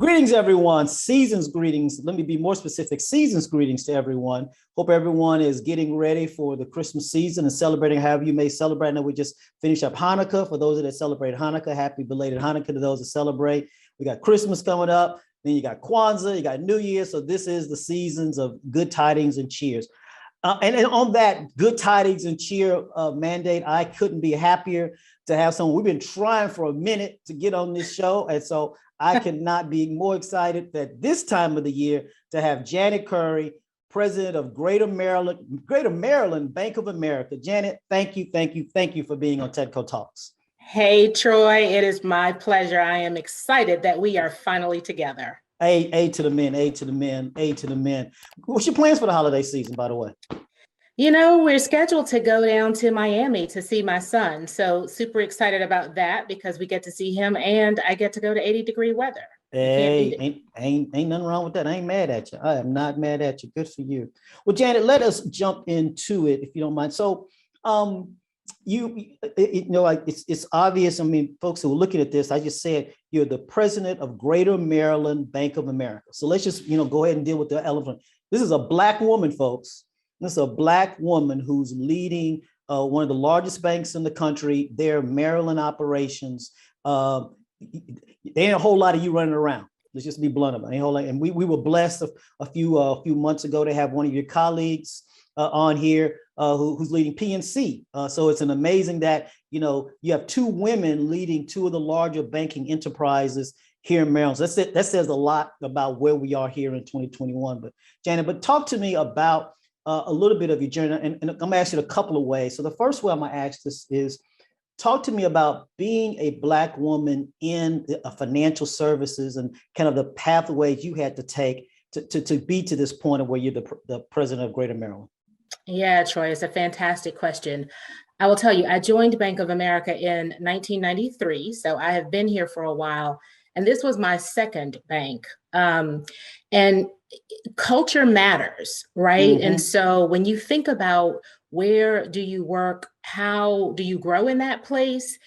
Greetings, everyone. Season's greetings. Let me be more specific. Season's greetings to everyone. Hope everyone is getting ready for the Christmas season and celebrating however you may celebrate. I know we just finished up Hanukkah. For those that celebrate Hanukkah, happy belated Hanukkah to those that celebrate. We got Christmas coming up. Then you got Kwanzaa, you got New Year. So this is the seasons of good tidings and cheers. And on that good tidings and cheer mandate, I couldn't be happier to have someone. We've been trying for a minute to get on this show. And so I cannot be more excited that this time of the year to have Janet Currie, president of Greater Maryland Bank of America. Janet, thank you for being on TEDCO Talks. Hey, Troy, it is my pleasure. I am excited that we are finally together. A to the men, A to the men, A to the men. What's your plans for the holiday season, by the way? You know, we're scheduled to go down to Miami to see my son. So super excited about that because we get to see him and I get to go to 80-degree weather. Hey, ain't nothing wrong with that. I ain't mad at you. I am not mad at you. Good for you. Well, Janet, let us jump into it if you don't mind. So, it's obvious. I mean, folks who are looking at this, I just said you're the president of Greater Maryland Bank of America. So let's just, go ahead and deal with the elephant. This is a Black woman, folks. This is a Black woman who's leading one of the largest banks in the country, their Maryland operations. There ain't a whole lot of you running around. Let's just be blunt about it. Ain't a whole lot. And we were blessed a few months ago to have one of your colleagues on here who's leading PNC. So it's an amazing that, you have two women leading two of the larger banking enterprises here in Maryland. So that says a lot about where we are here in 2021. But Janet, talk to me about a little bit of your journey. And I'm gonna ask you a couple of ways. So the first way I'm gonna ask this is, talk to me about being a Black woman in financial services and kind of the pathways you had to take to be to this point of where you're the president of Greater Maryland. Yeah, Troy, it's a fantastic question. I will tell you, I joined Bank of America in 1993. So I have been here for a while. And this was my second bank. And culture matters, right? Mm-hmm. And so when you think about where do you work, how do you grow in that place,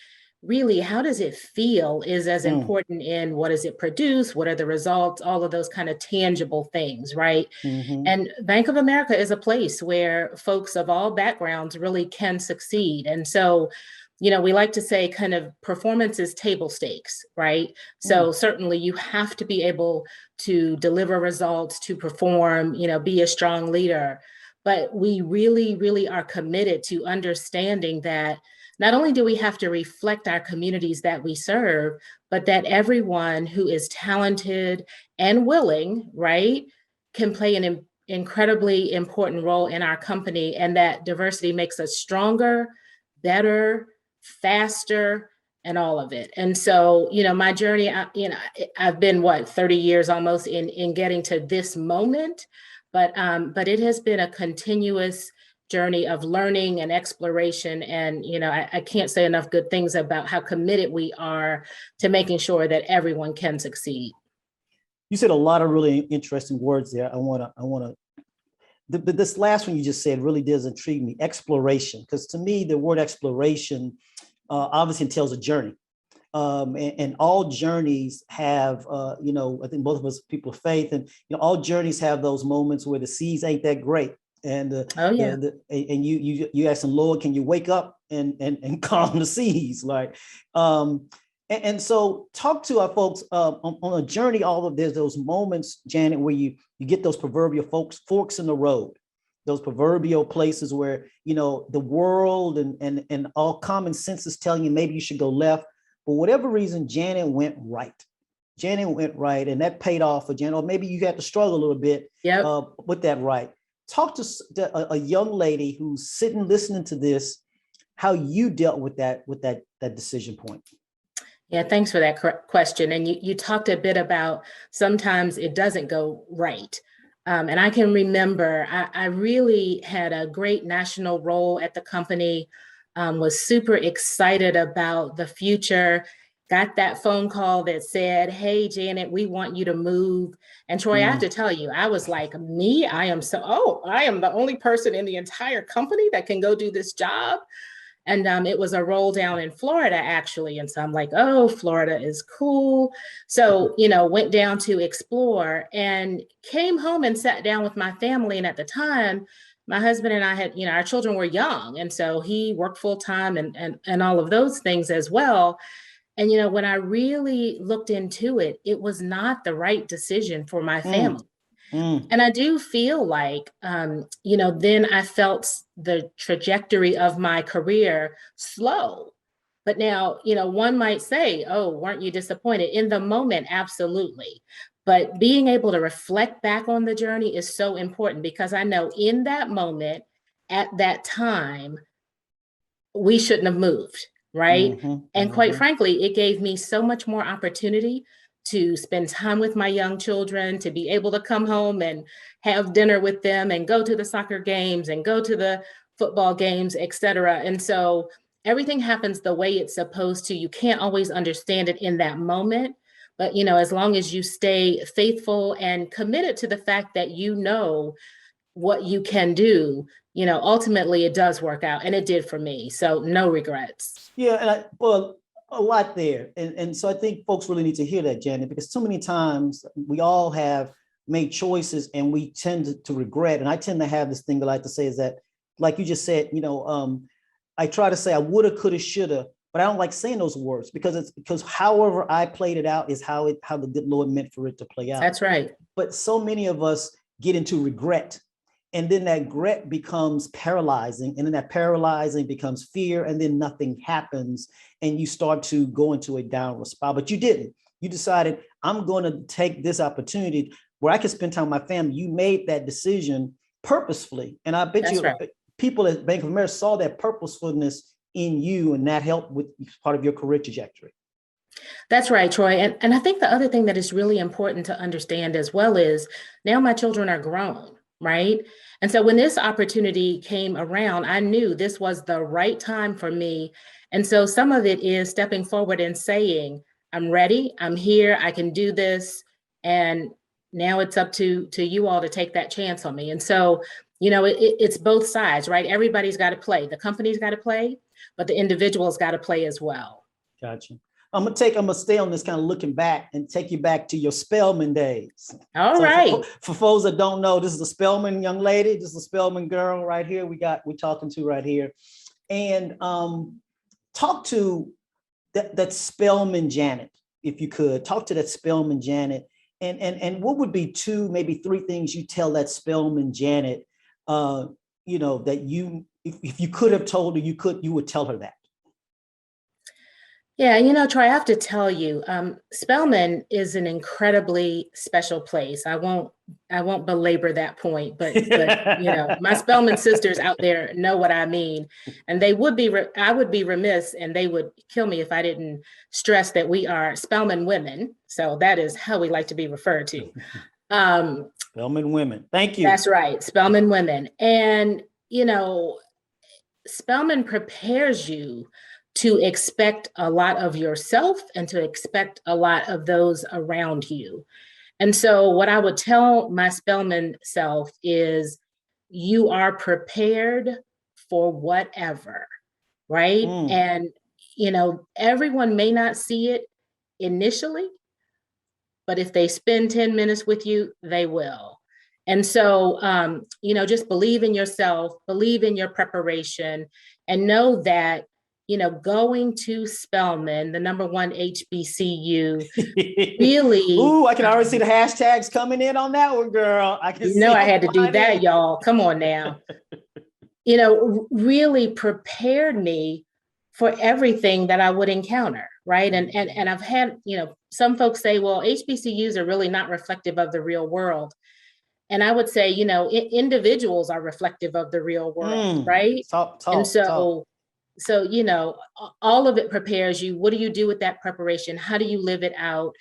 really, how does it feel is as important in what does it produce, what are the results, all of those kind of tangible things, right? Mm-hmm. And Bank of America is a place where folks of all backgrounds really can succeed. And so we like to say kind of performance is table stakes, right? So certainly you have to be able to deliver results, to perform, be a strong leader. But we really, really are committed to understanding that not only do we have to reflect our communities that we serve, but that everyone who is talented and willing, right, can play an incredibly important role in our company, and that diversity makes us stronger, better, faster, and all of it. And so, my journey, I've been 30 years almost in getting to this moment, but it has been a continuous journey of learning and exploration. And, I can't say enough good things about how committed we are to making sure that everyone can succeed. You said a lot of really interesting words there. I want to, this last one you just said really does intrigue me, exploration, because to me, the word exploration obviously entails a journey. And all journeys have, I think both of us people of faith, and all journeys have those moments where the seas ain't that great, and and you ask the Lord, can you wake up and calm the seas, like, and so talk to our folks on a journey. There's those moments, Janet, where you get those proverbial forks in the road, those proverbial places where the world and all common sense is telling you maybe you should go left. For whatever reason, Janet went right. And that paid off for Janet. Or maybe you had to struggle a little bit with that right. Talk to a young lady who's sitting listening to this, how you dealt with that decision point. Yeah, thanks for that question. And you talked a bit about sometimes it doesn't go right. And I can remember I really had a great national role at the company. Was super excited about the future, got that phone call that said, hey, Janet, we want you to move. And Troy, I have to tell you, I was like, me, I am the only person in the entire company that can go do this job. And it was a roll down in Florida, actually. And so I'm like, oh, Florida is cool. So, went down to explore and came home and sat down with my family. And at the time, my husband and I had, our children were young. And so he worked full time and all of those things as well. And, when I really looked into it, it was not the right decision for my Mm, family. mm, And I do feel like, then I felt the trajectory of my career slow. But now, one might say, oh, weren't you disappointed? In the moment, absolutely. But being able to reflect back on the journey is so important because I know in that moment, at that time, we shouldn't have moved, right? mhm, And quite mhm. frankly, it gave me so much more opportunity to spend time with my young children, to be able to come home and have dinner with them and go to the soccer games and go to the football games, et cetera. And so everything happens the way it's supposed to. You can't always understand it in that moment. But, as long as you stay faithful and committed to the fact that what you can do, ultimately it does work out. And it did for me. So no regrets. Yeah, and well, a lot there. And so I think folks really need to hear that, Janet, because so many times we all have made choices and we tend to regret. And I tend to have this thing I like to say is that, like you just said, I try to say I woulda, coulda, shoulda, but I don't like saying those words because however I played it out is how the good Lord meant for it to play out. That's right. But so many of us get into regret. And then that regret becomes paralyzing. And then that paralyzing becomes fear. And then nothing happens. And you start to go into a downward spiral. But you didn't. You decided, I'm going to take this opportunity where I can spend time with my family. You made that decision purposefully. And I bet That's you right. people at Bank of America saw that purposefulness in you. And that helped with part of your career trajectory. That's right, Troy. And I think the other thing that is really important to understand as well is now my children are grown, right? And so when this opportunity came around, I knew this was the right time for me. And so some of it is stepping forward and saying, I'm ready, I'm here, I can do this. And now it's up to you all to take that chance on me. And so, it's both sides, right? Everybody's got to play. The company's got to play, but the individual's got to play as well. Gotcha. I'm gonna stay on this kind of looking back and take you back to your Spelman days. All So right. for folks that don't know, this is a Spelman young lady. This is a Spelman girl right here. We're talking to right here, and talk to that Spelman Janet, if you could talk to that Spelman Janet, and what would be two, maybe three things you tell that Spelman Janet, that you, if you could have told her, you would tell her that. Yeah, Troy, I have to tell you, Spelman is an incredibly special place. I won't belabor that point, but my Spelman sisters out there know what I mean, and I would be remiss, and they would kill me if I didn't stress that we are Spelman women. So that is how we like to be referred to. Spelman women. Thank you. That's right, Spelman women, and Spelman prepares you to expect a lot of yourself and to expect a lot of those around you. And so what I would tell my Spelman self is you are prepared for whatever, right? And, everyone may not see it initially, but if they spend 10 minutes with you, they will. And so, just believe in yourself, believe in your preparation, and know that going to Spelman, the #1 HBCU, really. Ooh, I can already see the hashtags coming in on that one, girl. I can see. I had to do that, y'all. Come on now. Really prepared me for everything that I would encounter, right? And I've had, some folks say, well, HBCUs are really not reflective of the real world. And I would say, individuals are reflective of the real world, right? And so all of it prepares you. What do you do with that preparation? How do you live it out?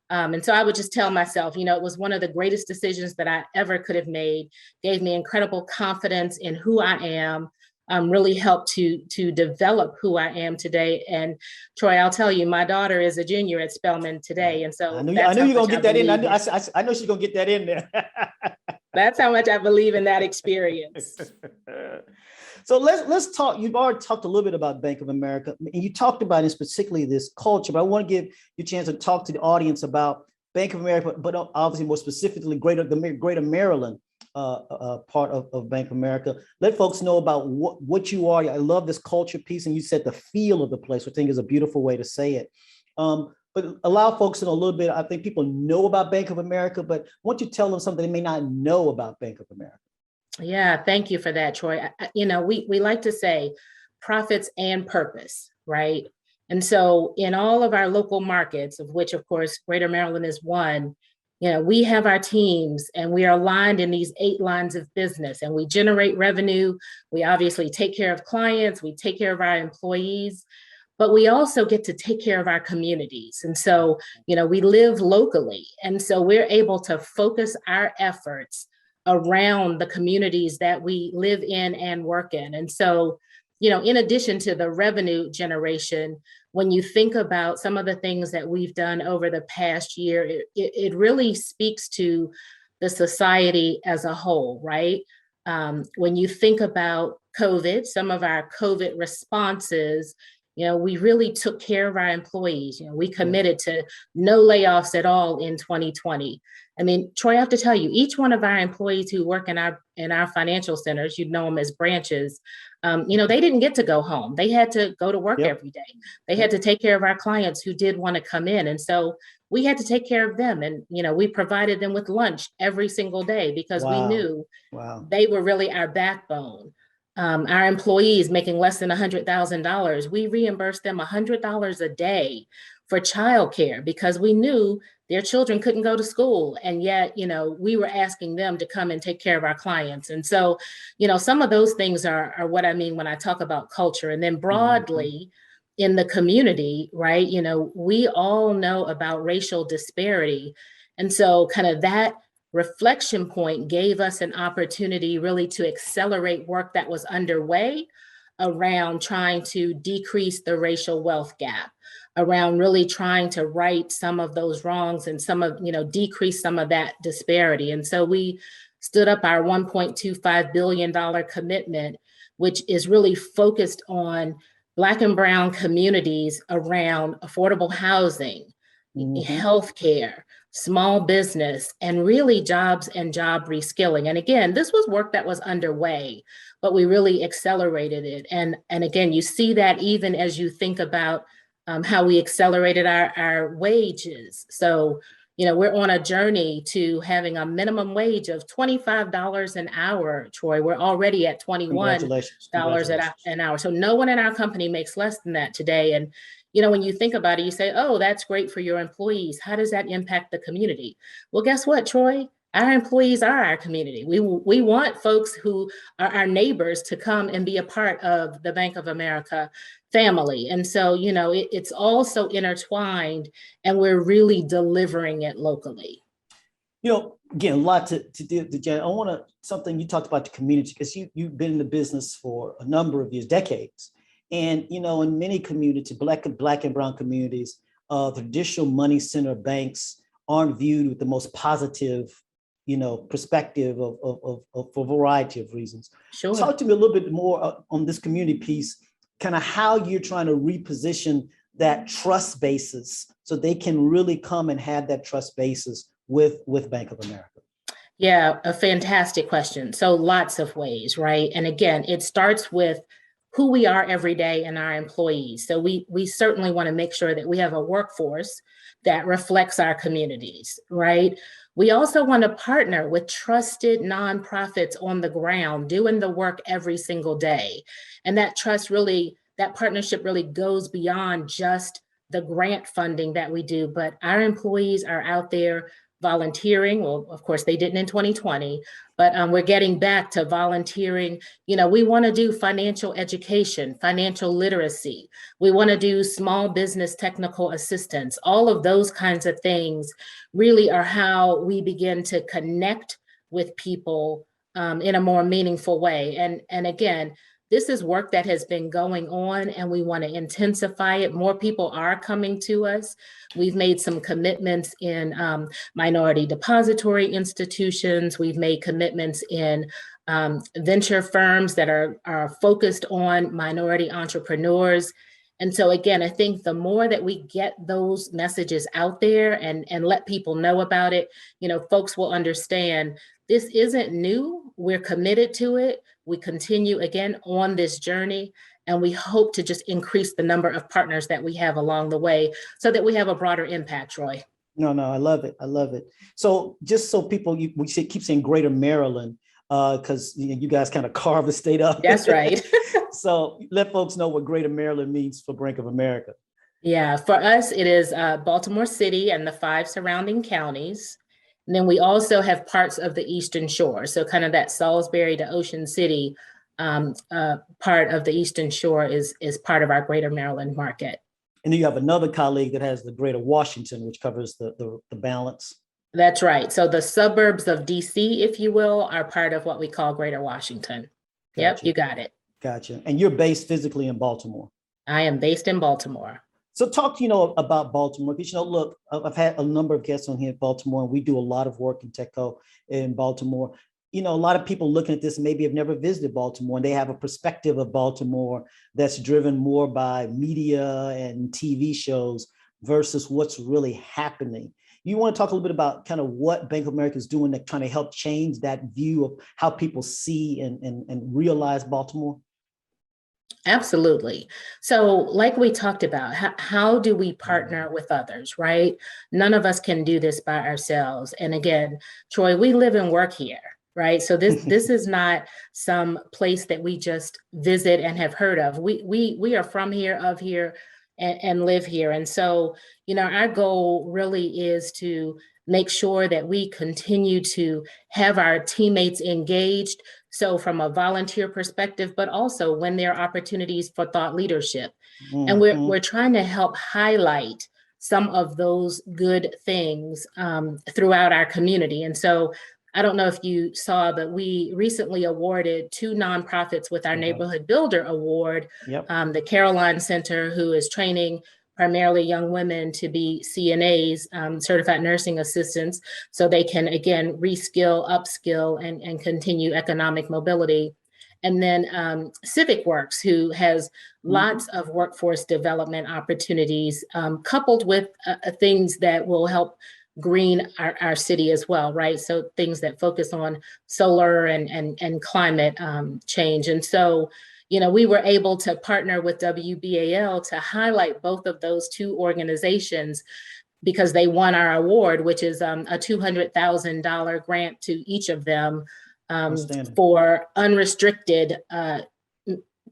And so I would just tell myself, it was one of the greatest decisions that I ever could have made, gave me incredible confidence in who I am, really helped to develop who I am today. And Troy, I'll tell you, my daughter is a junior at Spelman today. And so I knew you're going to get that in. I know she's going to get that in there. That's how much I believe in that experience. So let's talk. You've already talked a little bit about Bank of America, and you talked about it, specifically this culture. But I want to give you a chance to talk to the audience about Bank of America, but obviously more specifically the Greater Maryland part of Bank of America. Let folks know about what you are. I love this culture piece, and you said the feel of the place, which I think is a beautiful way to say it. But allow folks to know a little bit. I think people know about Bank of America, but why don't you tell them something they may not know about Bank of America? Yeah, thank you for that, Troy. We like to say profits and purpose, right? And so in all of our local markets, of which, of course, Greater Maryland is one, we have our teams and we are aligned in these 8 lines of business and we generate revenue. We obviously take care of clients, we take care of our employees, but we also get to take care of our communities. And so, we live locally. And so we're able to focus our efforts around the communities that we live in and work in. And so, in addition to the revenue generation, when you think about some of the things that we've done over the past year, it really speaks to the society as a whole, right? When you think about COVID, some of our COVID responses, we really took care of our employees. We committed to no layoffs at all in 2020. I mean, Troy, I have to tell you, each one of our employees who work in our financial centers, you'd know them as branches, they didn't get to go home. They had to go to work every day. They had to take care of our clients who did want to come in. And so we had to take care of them. And, we provided them with lunch every single day because we knew they were really our backbone. Our employees making less than $100,000, we reimbursed them $100 a day for childcare because we knew their children couldn't go to school. And yet, we were asking them to come and take care of our clients. And so, some of those things are what I mean when I talk about culture. And then broadly in the community, right, we all know about racial disparity. And so kind of that reflection point gave us an opportunity really to accelerate work that was underway around trying to decrease the racial wealth gap, around really trying to right some of those wrongs and decrease some of that disparity. And so we stood up our $1.25 billion commitment, which is really focused on Black and Brown communities around affordable housing, healthcare, small business, and really jobs and job reskilling. And again, this was work that was underway, but we really accelerated it. And again, you see that even as you think about how we accelerated our wages. So, we're on a journey to having a minimum wage of $25 an hour, Troy. We're already at $21 an hour. So no one in our company makes less than that today. And when you think about it, you say, oh, that's great for your employees. How does that impact the community? Well, guess what, Troy? Our employees are our community. We want folks who are our neighbors to come and be a part of the Bank of America family. And so, it's all so intertwined and we're really delivering it locally. Again, a lot to do, Janet. I want something you talked about the community, because you've been in the business for a number of years, decades. And, in many communities, Black and Brown communities, traditional money center banks aren't viewed with the most positive, perspective of for a variety of reasons. Sure. Talk to me a little bit more on this community piece, kind of how you're trying to reposition that trust basis so they can really come and have that trust basis with Bank of America. Yeah, a fantastic question. So lots of ways, right? And again, it starts with who we are every day and our employees. So we certainly want to make sure that we have a workforce that reflects our communities, right? We also want to partner with trusted nonprofits on the ground doing the work every single day. And that partnership really goes beyond just the grant funding that we do, but our employees are out there volunteering. Well, of course, they didn't in 2020, but we're getting back to volunteering. We want to do financial education, financial literacy. We want to do small business technical assistance. All of those kinds of things really are how we begin to connect with people in a more meaningful way. And again, this is work that has been going on and we want to intensify it. More people are coming to us. We've made some commitments in minority depository institutions. We've made commitments in venture firms that are focused on minority entrepreneurs. And so again, I think the more that we get those messages out there and let people know about it, folks will understand this isn't new. We're committed to it. We continue again on this journey, and we hope to just increase the number of partners that we have along the way so that we have a broader impact, Troy. No, I love it. I love it. So just so people, keep saying Greater Maryland, because you guys kind of carve the state up. That's right. So let folks know what Greater Maryland means for Bank of America. Yeah, for us, it is Baltimore City and the 5 surrounding counties. And then we also have parts of the Eastern Shore. So kind of that Salisbury to Ocean City part of the Eastern Shore is part of our Greater Maryland market. And then you have another colleague that has the Greater Washington, which covers the balance. That's right. So the suburbs of DC, if you will, are part of what we call Greater Washington. Gotcha. Yep, you got it. Gotcha. And you're based physically in Baltimore. I am based in Baltimore. So talk, about Baltimore, because, look, I've had a number of guests on here in Baltimore, and we do a lot of work in TEDCO in Baltimore. A lot of people looking at this maybe have never visited Baltimore, and they have a perspective of Baltimore that's driven more by media and TV shows versus what's really happening. You want to talk a little bit about kind of what Bank of America is doing to trying to help change that view of how people see and realize Baltimore? Absolutely. So like we talked about, how do we partner with others, right? None of us can do this by ourselves. And again, Troy, we live and work here, right? So this is not some place that we just visit and have heard of. We are from here, of here, and live here. And so, our goal really is to make sure that we continue to have our teammates engaged. So from a volunteer perspective, but also when there are opportunities for thought leadership. Mm-hmm. And we're trying to help highlight some of those good things throughout our community. And so I don't know if you saw, but we recently awarded 2 nonprofits with our Neighborhood Builder Award. Yep. The Caroline Center, who is training primarily young women to be CNAs, certified nursing assistants, so they can, again, reskill, upskill, and continue economic mobility. And then Civic Works, who has lots of workforce development opportunities, coupled with things that will help green our city as well, right? So things that focus on solar and climate change. And so, we were able to partner with WBAL to highlight both of those 2 organizations because they won our award, which is a $200,000 grant to each of them for unrestricted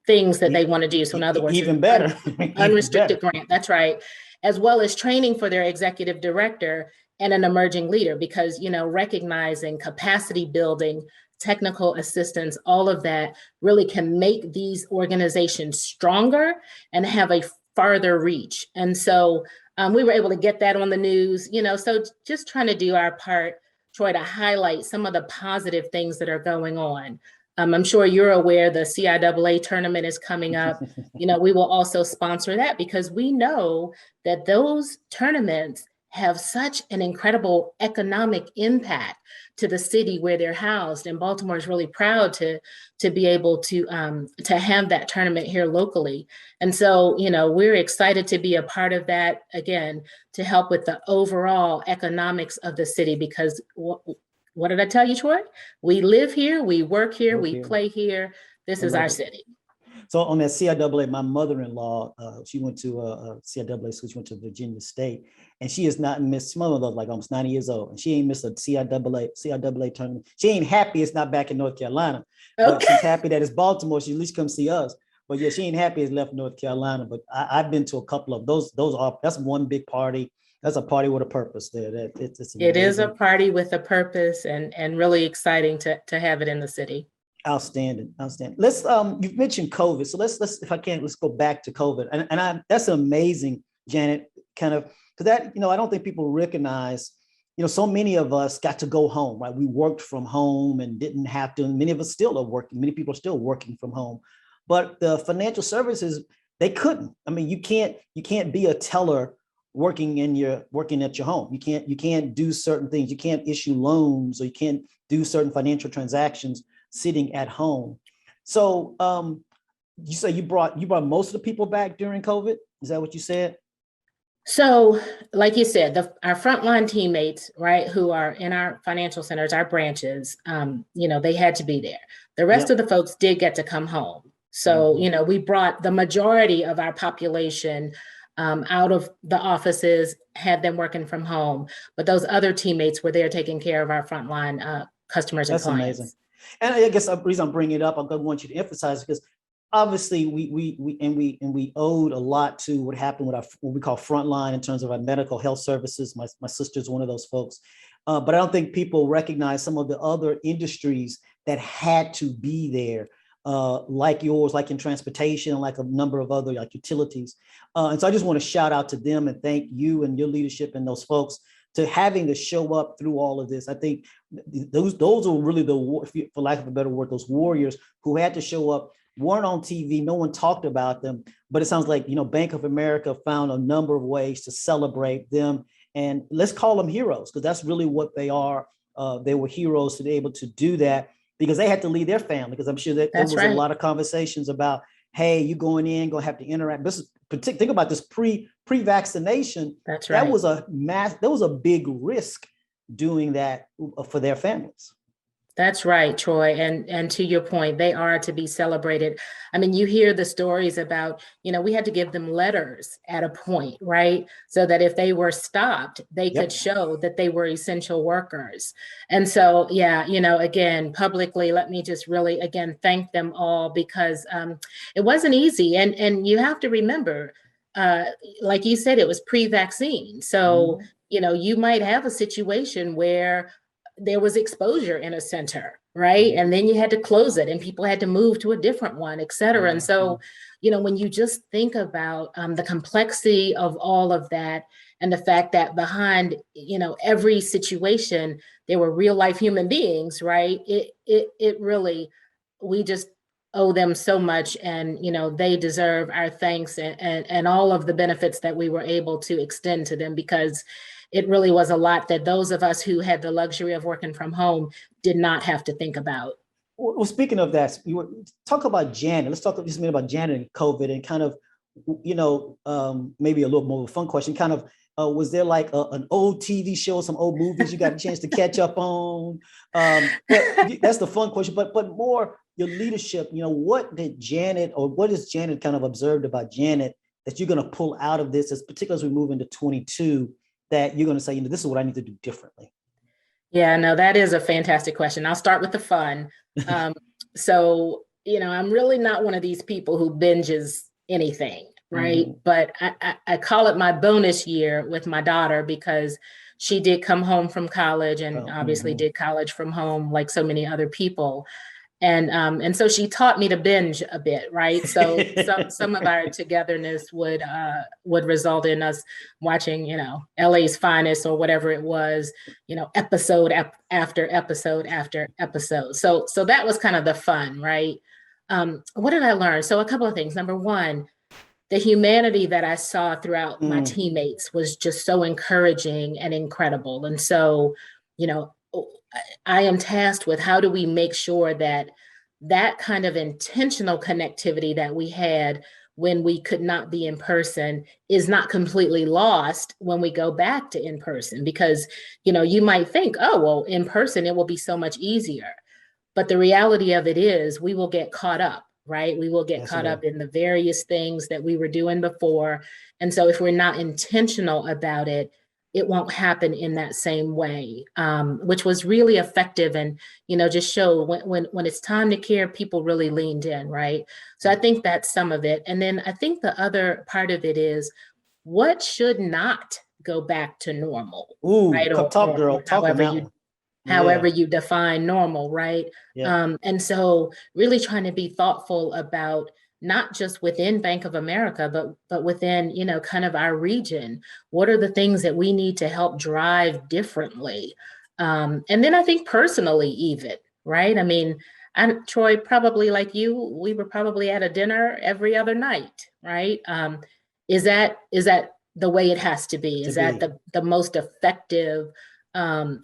things that they want to do. So in other words, even better, unrestricted grant. That's right. As well as training for their executive director and an emerging leader, because, recognizing capacity building, technical assistance, all of that really can make these organizations stronger and have a farther reach. And so we were able to get that on the news, so just trying to do our part, Troy, to highlight some of the positive things that are going on. I'm sure you're aware the CIAA tournament is coming up. We will also sponsor that because we know that those tournaments have such an incredible economic impact to the city where they're housed. And Baltimore is really proud to be able to have that tournament here locally. And so, we're excited to be a part of that, again, to help with the overall economics of the city, because what did I tell you, Troy? We live here, we work here, we play here. This is our city. So on that CIAA, my mother-in-law, she went to CIAA school. She went to Virginia State, and she has not missed. My mother's like almost 90 years old, and she ain't missed a CIAA tournament. She ain't happy it's not back in North Carolina, but she's happy that it's Baltimore. She at least come see us. But yeah, she ain't happy it's left North Carolina. But I've been to a couple of those. That's one big party. That's a party with a purpose there. It is a party with a purpose, and really exciting to have it in the city. Outstanding. Let's you've mentioned COVID, so let's if I can, let's go back to COVID, and that's amazing, Janet. Kind of, because that I don't think people recognize. So many of us got to go home, right? We worked from home and didn't have to. And many of us still are working. Many people are still working from home, but the financial services, they couldn't. I mean, you can't be a teller working at your home. You can't do certain things. You can't issue loans, or you can't do certain financial transactions. sitting at home. So you say you brought most of the people back during COVID. Is that what you said? So, like you said, our frontline teammates, right, who are in our financial centers, our branches, they had to be there. The rest of Yep. the folks did get to come home. So, Mhm. we brought the majority of our population out of the offices, had them working from home, but those other teammates were there taking care of our frontline customers and That's amazing. clients. And I guess the reason I'm bringing it up, I want you to emphasize, because obviously we owed a lot to what happened with our what we call frontline in terms of our medical health services. My sister's one of those folks, but I don't think people recognize some of the other industries that had to be there, like yours, like in transportation, and like a number of other like utilities. And so I just want to shout out to them and thank you and your leadership and those folks to having to show up through all of this. I think those are really for lack of a better word, those warriors who had to show up, weren't on TV, no one talked about them, but it sounds like, Bank of America found a number of ways to celebrate them, and let's call them heroes, because that's really what they are. They were heroes to be able to do that because they had to leave their family, because I'm sure that there That's was a right. lot of conversations about, hey, you going in, gonna have to interact. This is think about this pre-vaccination. That's That right. was a big risk doing that for their families. That's right, Troy. And to your point, they are to be celebrated. I mean, you hear the stories about, we had to give them letters at a point, right? So that if they were stopped, they could Yep. show that they were essential workers. And so, yeah, again, publicly, let me just really, again, thank them all, because it wasn't easy. And you have to remember, uh, like you said, it was pre-vaccine. So, Mhm. you might have a situation where there was exposure in a center, right? And Mhm. then you had to close it and people had to move to a different one, et cetera. And so, Mhm. when you just think about the complexity of all of that, and the fact that behind, every situation, there were real life human beings, right? It really, we just owe them so much, and they deserve our thanks, and all of the benefits that we were able to extend to them, because it really was a lot that those of us who had the luxury of working from home did not have to think about. Well, speaking of that, talk about Janet. Let's talk just a minute about Janet and COVID, and kind of, maybe a little more of a fun question. Kind of, was there like an old TV show, some old movies you got a chance to catch up on? But that's the fun question. But more your leadership. What did Janet, or what is Janet kind of observed about Janet that you're going to pull out of this, as particularly as we move into 22, that you're going to say, this is what I need to do differently. Yeah, no, that is a fantastic question. I'll start with the fun. Um, so, I'm really not one of these people who binges anything, right? Mhm. But I call it my bonus year with my daughter, because she did come home from college, and Oh, obviously mhm. did college from home like so many other people. And so she taught me to binge a bit, right? So some of our togetherness would result in us watching, LA's Finest or whatever it was, episode after episode after episode. So that was kind of the fun, right? What did I learn? So a couple of things. Number one, the humanity that I saw throughout my Mm. teammates was just so encouraging and incredible. And so, you know, I am tasked with, how do we make sure that that kind of intentional connectivity that we had when we could not be in person is not completely lost when we go back to in person? Because, you might think, oh, well, in person, it will be so much easier. But the reality of it is, we will get caught up, right? We will get Yes, it caught up will. in the various things that we were doing before. And so if we're not intentional about it, it won't happen in that same way, which was really effective. And, just show when it's time to care, people really leaned in, right? So I think that's some of it. And then I think the other part of it is, what should not go back to normal, Ooh, right? talk, girl, Or talk on that one. however Yeah, you define normal, right? yeah. And so really trying to be thoughtful about, not just within Bank of America, but within, kind of our region. What are the things that we need to help drive differently? And then I think personally, even, right? I mean, Troy, probably like you, we were probably at a dinner every other night, right? Is that the way it has to be? To Is that be. the most effective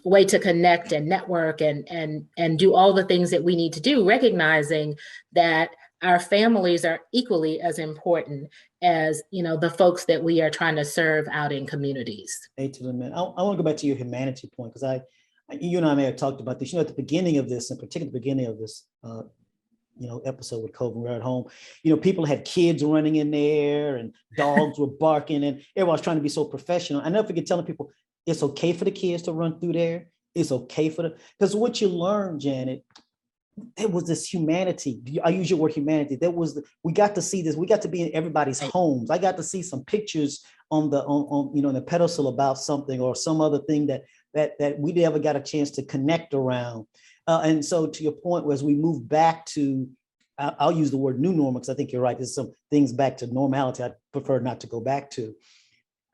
way to connect and network and do all the things that we need to do, recognizing that our families are equally as important as, the folks that we are trying to serve out in communities. A to the man. I want to go back to your humanity point, because you and I may have talked about this. At the beginning of this, in particular, the beginning of this, episode with COVID, we're at home. People had kids running in there, and dogs were barking, and everyone was trying to be so professional. I never forget telling people it's okay for the kids to run through there. It's okay because what you learn, Janet, there was this humanity. I use your word humanity. We got to see this. We got to be in everybody's homes. I got to see some pictures on the pedestal about something or some other thing that we never got a chance to connect around. And so, to your point, as we move back to, I'll use the word new normal, because I think you're right. There's some things back to normality I prefer not to go back to.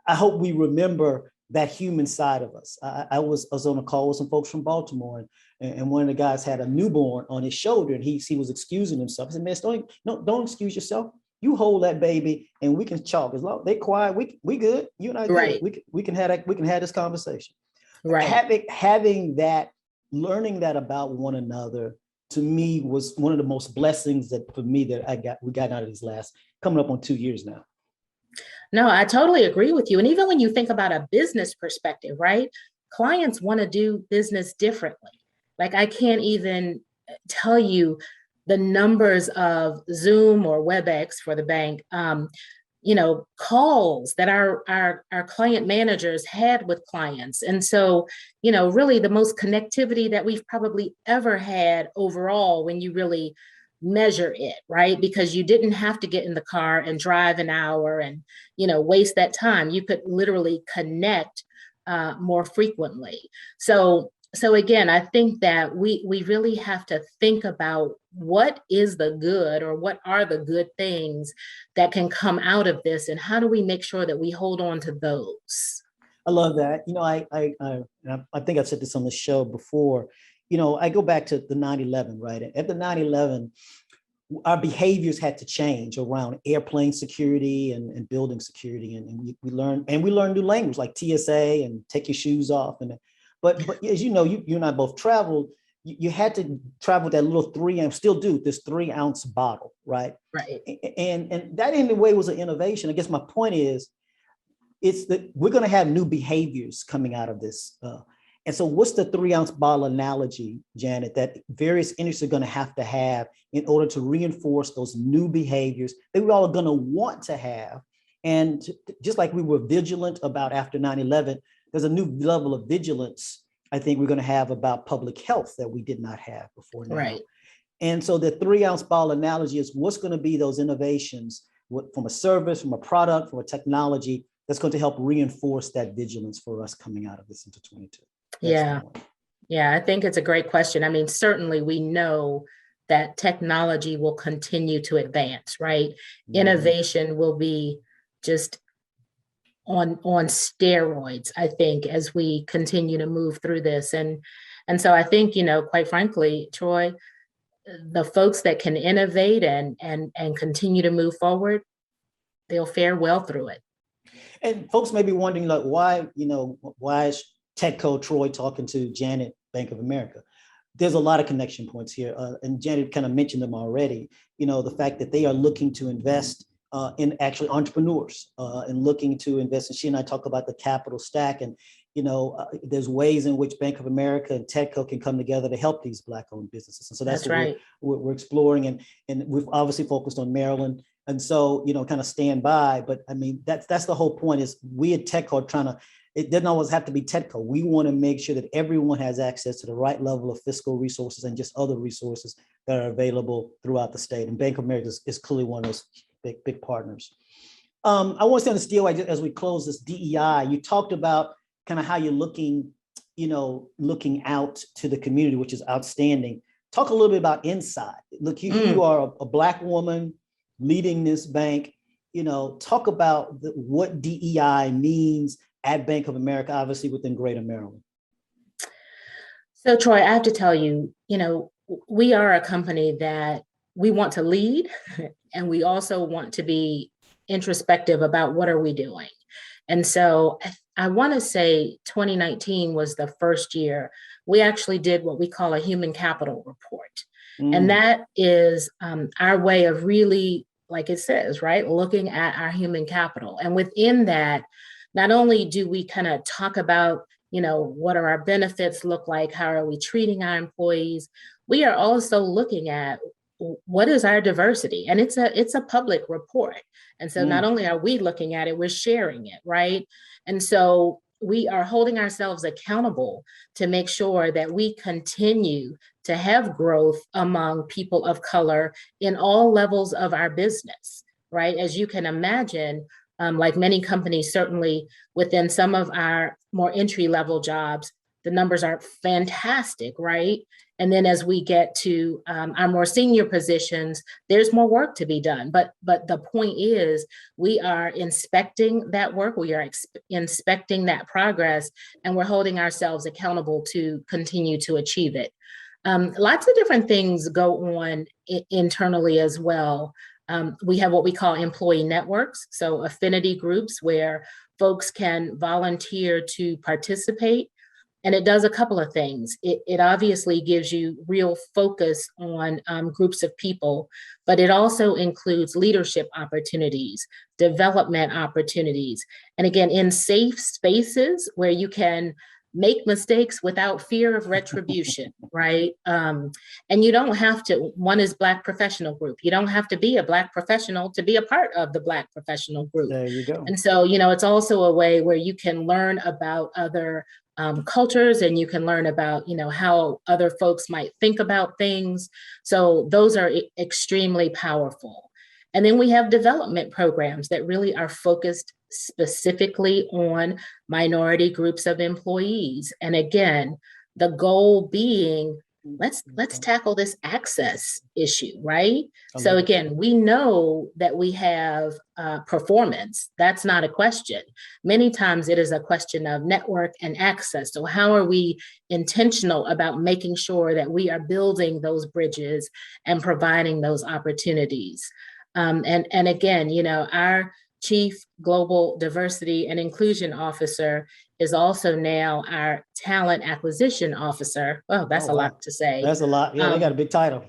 I hope we remember that human side of us. I was on a call with some folks from Baltimore, and one of the guys had a newborn on his shoulder, and he was excusing himself. I said, man, don't excuse yourself. You hold that baby, and we can talk. As long as they quiet, we good. You and I good. Right. We can have this conversation. Right. Having that, learning that about one another, to me was one of the most blessings that we got out of these last coming up on 2 years now. No, I totally agree with you. And even when you think about a business perspective, right? Clients want to do business differently. Like, I can't even tell you the numbers of Zoom or WebEx for the bank, calls that our client managers had with clients. And so, really the most connectivity that we've probably ever had overall when you really measure it, right? Because you didn't have to get in the car and drive an hour and, waste that time. You could literally connect more frequently. So again, I think that we really have to think about what is the good, or what are the good things that can come out of this, and how do we make sure that we hold on to those? I love that. I think I've said this on the show before. I go back to the 9/11, right? At the 9/11, our behaviors had to change around airplane security and building security, and we learned new language like TSA and take your shoes off. But as you know, you and I both traveled. You had to travel with that little 3-ounce, still do this 3-ounce bottle, right? Right. And that in a way was an innovation. I guess my point is, it's that we're going to have new behaviors coming out of this. And so what's the 3-ounce bottle analogy, Janet, that various industries are going to have in order to reinforce those new behaviors that we all are going to want to have? And just like we were vigilant about after 9/11, there's a new level of vigilance I think we're going to have about public health that we did not have before now. Right. And so the 3-ounce bottle analogy is what's going to be those innovations from a service, from a product, from a technology that's going to help reinforce that vigilance for us coming out of this into 22. Yeah, I think it's a great question. I mean, certainly we know that technology will continue to advance, right? Mm-hmm. Innovation will be just on steroids, I think, as we continue to move through this. And so I think, quite frankly, Troy, the folks that can innovate and continue to move forward, they'll fare well through it. And folks may be wondering, like, why is TEDCO Troy talking to Janet, Bank of America? There's a lot of connection points here. And Janet kind of mentioned them already. The fact that they are looking to invest in actually entrepreneurs and looking to invest. And she and I talk about the capital stack, and there's ways in which Bank of America and TEDCO can come together to help these Black-owned businesses. And so that's what right. we're exploring, and we've obviously focused on Maryland. And so kind of stand by. But I mean, that's the whole point. Is we at TEDCO are trying to. It doesn't always have to be TEDCO. We want to make sure that everyone has access to the right level of fiscal resources and just other resources that are available throughout the state. And Bank of America is clearly one of those big partners. I want to stay on this deal as we close this DEI. You talked about kind of how you're looking out to the community, which is outstanding. Talk a little bit about inside. Look, you are a Black woman leading this bank. Talk about what DEI means at Bank of America, obviously within Greater Maryland. So Troy, I have to tell you, we are a company that we want to lead, and we also want to be introspective about what are we doing. And so I want to say 2019 was the first year we actually did what we call a human capital report. And Mm, that is our way of really, like it says, right, looking at our human capital. And within that, not only do we kind of talk about, what are our benefits look like? How are we treating our employees? We are also looking at what is our diversity? And it's a public report. And so not mm, only are we looking at it, we're sharing it, right? And so we are holding ourselves accountable to make sure that we continue to have growth among people of color in all levels of our business, right? As you can imagine, like many companies, certainly within some of our more entry level jobs, the numbers are fantastic, right? And then as we get to our more senior positions, there's more work to be done. But the point is, we are inspecting that work, we are inspecting that progress, and we're holding ourselves accountable to continue to achieve it. Lots of different things go on internally as well. We have what we call employee networks, so affinity groups where folks can volunteer to participate. And it does a couple of things. It obviously gives you real focus on groups of people, but it also includes leadership opportunities, development opportunities, and again, in safe spaces where you can make mistakes without fear of retribution, right? And you don't have to, one is Black professional group. You don't have to be a Black professional to be a part of the Black professional group. there you go. And so, it's also a way where you can learn about other cultures, and you can learn about, how other folks might think about things. So those are extremely powerful. And then we have development programs that really are focused specifically on minority groups of employees. And again, the goal being, let's tackle this access issue, right? So again, we know that we have performance. That's not a question. Many times it is a question of network and access. So how are we intentional about making sure that we are building those bridges and providing those opportunities? And again, our Chief Global Diversity and Inclusion Officer is also now our Talent Acquisition Officer. Oh, that's a wow. lot to say. That's a lot. Yeah, they got a big title.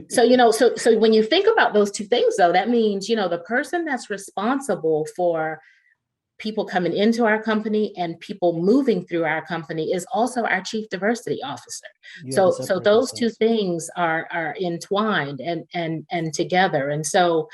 So when you think about those two things, though, that means, the person that's responsible for people coming into our company and people moving through our company is also our Chief Diversity Officer. So those two things are entwined and together. And so,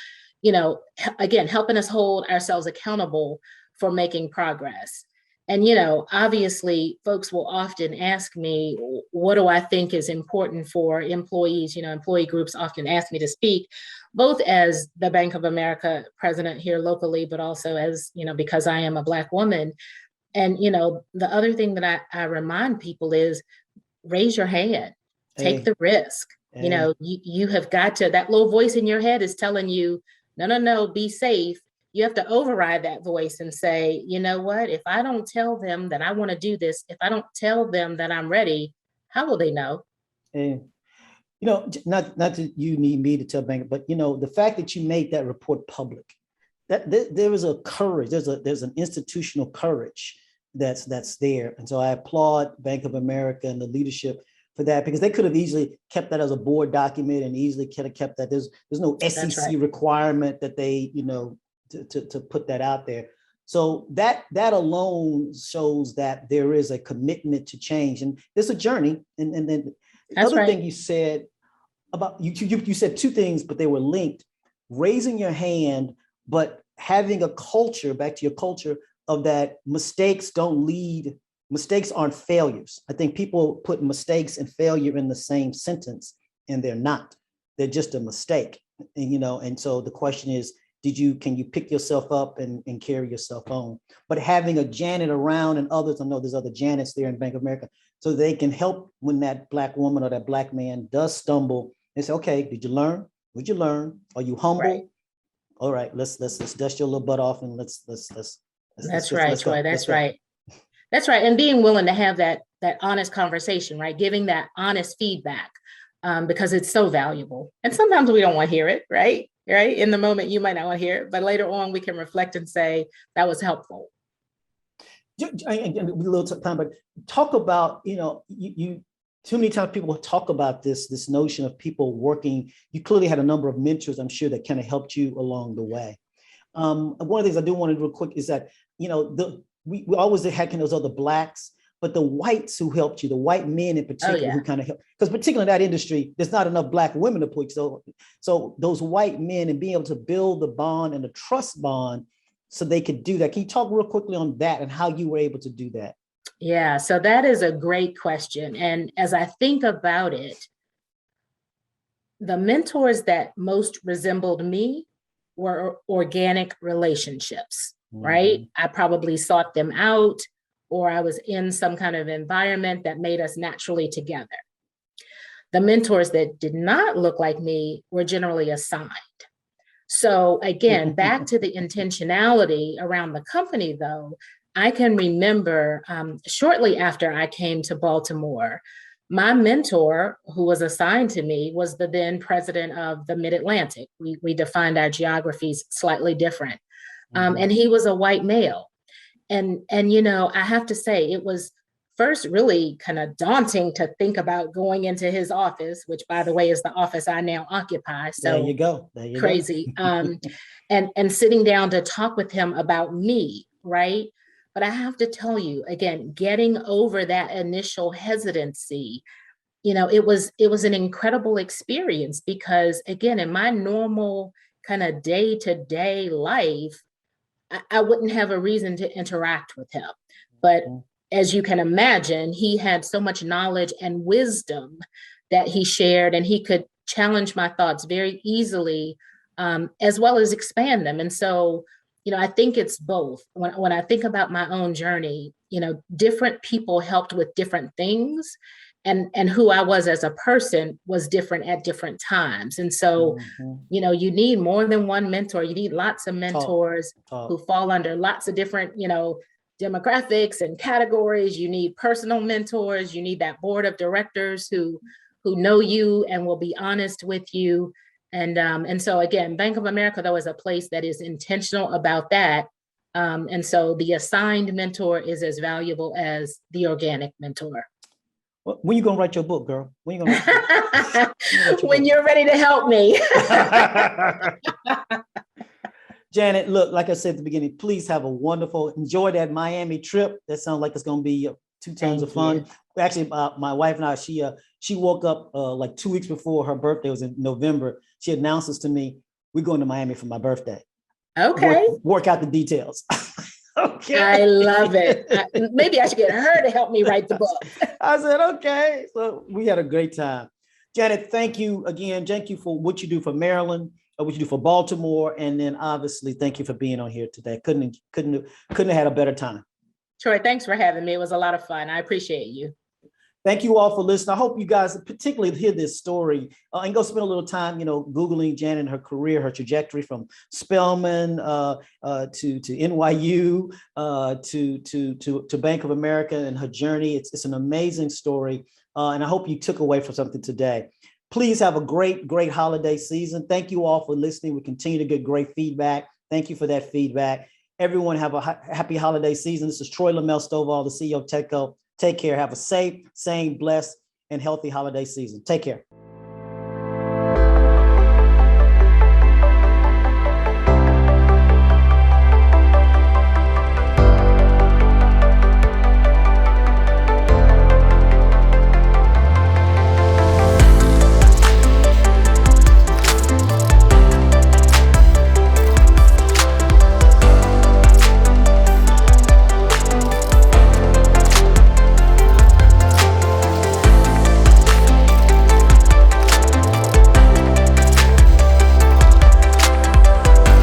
again, helping us hold ourselves accountable for making progress. And, obviously, folks will often ask me, what do I think is important for employees? Employee groups often ask me to speak, both as the Bank of America president here locally, but also as, because I am a Black woman. And, the other thing that I remind people is raise your hand, take the risk. You have got to, that little voice in your head is telling you, no, be safe. You have to override that voice and say, you know what, if I don't tell them that I want to do this, if I don't tell them that I'm ready, how will they know? And, not that you need me to tell Bank, but, the fact that you made that report public, that there is a courage, there's an institutional courage that's there. And so I applaud Bank of America and the leadership for that, because they could have easily kept that as a board document and easily could have kept that. There's no SEC requirement that they, to put that out there. So that alone shows that there is a commitment to change, and it's a journey. And then the other thing you said about, you said two things, but they were linked: raising your hand, but having a culture, back to your culture, of that mistakes aren't failures. I think people put mistakes and failure in the same sentence, and they're not. They're just a mistake. And, and so the question is, can you pick yourself up and carry yourself on? But having a Janet around and others, I know there's other Janets there in Bank of America, so they can help when that Black woman or that Black man does stumble and say, okay, did you learn? Would you learn? Are you humble? Right. All right, let's dust your little butt off and let's That's right, Troy. That's right. That's right. And being willing to have that honest conversation, right? Giving that honest feedback, because it's so valuable. And sometimes we don't want to hear it, right? Right. In the moment, you might not want to hear it, but later on we can reflect and say that was helpful. Again, a little time, but talk about, you too many times people talk about this notion of people working. You clearly had a number of mentors, I'm sure, that kind of helped you along the way. One of the things I do want to do real quick is that, we always had kind of those other blacks, but the whites who helped you, the white men in particular, who kind of helped, because particularly in that industry, there's not enough black women to push. So those white men and being able to build the bond and the trust bond so they could do that. Can you talk real quickly on that and how you were able to do that? Yeah, so that is a great question. And as I think about it, the mentors that most resembled me were organic relationships, right? I probably sought them out, or I was in some kind of environment that made us naturally together. The mentors that did not look like me were generally assigned. So again, back to the intentionality around the company, though, I can remember shortly after I came to Baltimore, my mentor who was assigned to me was the then president of the Mid-Atlantic. We defined our geographies slightly different. And he was a white male. And I have to say, it was first really kind of daunting to think about going into his office, which, by the way, is the office I now occupy. So there you go. Crazy. And sitting down to talk with him about me, right? But I have to tell you, again, getting over that initial hesitancy, it was an incredible experience because, again, in my normal kind of day-to-day life, I wouldn't have a reason to interact with him. But as you can imagine, he had so much knowledge and wisdom that he shared, and he could challenge my thoughts very easily, as well as expand them. And so, I think it's both. When I think about my own journey, different people helped with different things, and who I was as a person was different at different times. And so, you need more than one mentor. You need lots of mentors who fall under lots of different, demographics and categories. You need personal mentors. You need that board of directors who know you and will be honest with you. And so again, Bank of America, though, is a place that is intentional about that. And so the assigned mentor is as valuable as the organic mentor. When are you gonna write your book, girl? When you gonna write when you're ready to help me. Janet, look, like I said at the beginning, please have a wonderful, enjoy that Miami trip. That sounds like it's gonna be 2 tons of fun. Actually, my wife and I, she woke up like 2 weeks before her birthday was in November. She announces to me, we're going to Miami for my birthday. Okay. Work out the details. Okay. I love it. Maybe I should get her to help me write the book. I said, okay. So we had a great time. Janet, thank you again. Thank you for what you do for Maryland, what you do for Baltimore. And then obviously, thank you for being on here today. Couldn't have had a better time. Troy, thanks for having me. It was a lot of fun. I appreciate you. Thank you all for listening. I hope you guys particularly hear this story and go spend a little time, Googling Janet and her career, her trajectory from Spelman to NYU to Bank of America and her journey. It's an amazing story. And I hope you took away from something today. Please have a great, great holiday season. Thank you all for listening. We continue to get great feedback. Thank you for that feedback. Everyone have a happy holiday season. This is Troy Lamel Stovall, the CEO of TEDCO. Take care. Have a safe, sane, blessed, and healthy holiday season. Take care.